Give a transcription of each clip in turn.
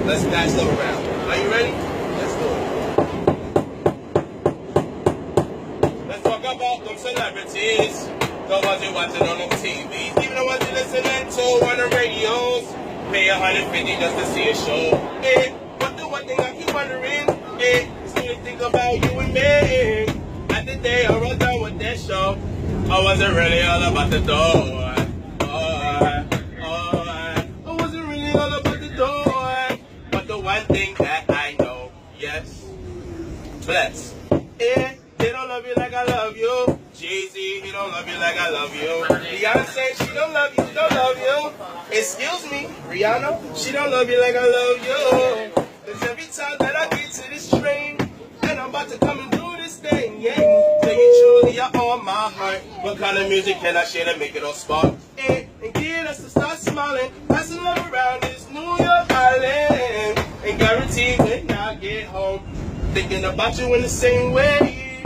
Let's pass love around. Are you ready? Let's do it. Let's talk about them celebrities. The ones you're watching on them TVs. Even the ones you're listening to on the radios. Pay $150 just to see a show. But the one thing I keep wondering is when you think about you and me. At the day I was done with that show, I wasn't really all about the door. I wasn't really all about the door. But the one thing that I know, yes, bless. They don't love you like I love you. Jay-Z, he don't love you like I love you. Beyonce, she don't love you, she don't love you. Excuse me, Rihanna, she don't love you like I love you. Cause every time that I get to this train, and I'm about to come and do this thing, yeah. Singing truly, you're on my heart. What kind of music can I share to make it all spark? And get us to start smiling. Passing love around this New York Island. And guaranteed when I get home, thinking about you in the same way.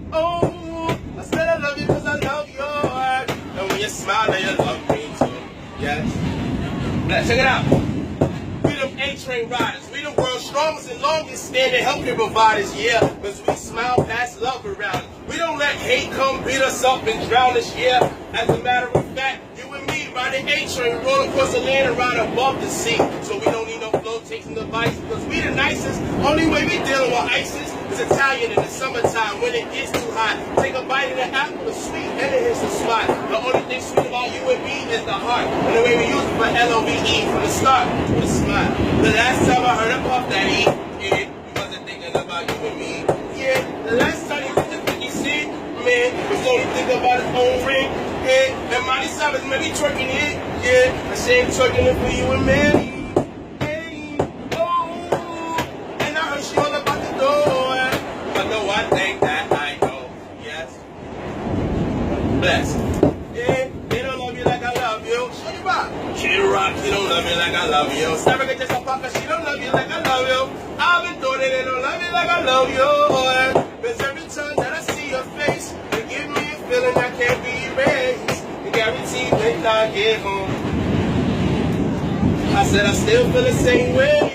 I said I love you because I love your heart. And when you smile, then you love me too. Yes. Now, check it out. We them A-Train riders. We the world's strongest and longest standing healthcare providers, yeah. Because we smile past love around. We don't let hate come beat us up and drown us, yeah. As a matter of fact, you and me riding A-Train, roll across the land and ride above the sea. So we don't need no flotation device because we the nicest. Only way we dealing with ISIS is Italian in the summertime when it gets too hot. Take a bite of the apple, it's sweet, and it hits the spot. The only thing sweet about you and me is the heart. And the way we use it for L-O-V-E from the start with a smile. The last time I heard a Puff Daddy, yeah, you wasn't thinking about you and me. Yeah, the last time you was at 50 Cent, man, was only thinking about his own ring. Yeah, and Miley Cyrus maybe twerking it. Yeah, I say I'm twerking it for you and me. She all about the door, but the one thing that I know, yes, blessed. Yeah, they don't love you like I love you. Shut rock. She rock, she don't love you like I love you. Sarah just a fucker, she don't love you like I love you. I've been doing it, they don't love you like I love you. Because every time that I see your face, you give me a feeling that can't be erased. And guaranteed when I get home, I said I still feel the same way.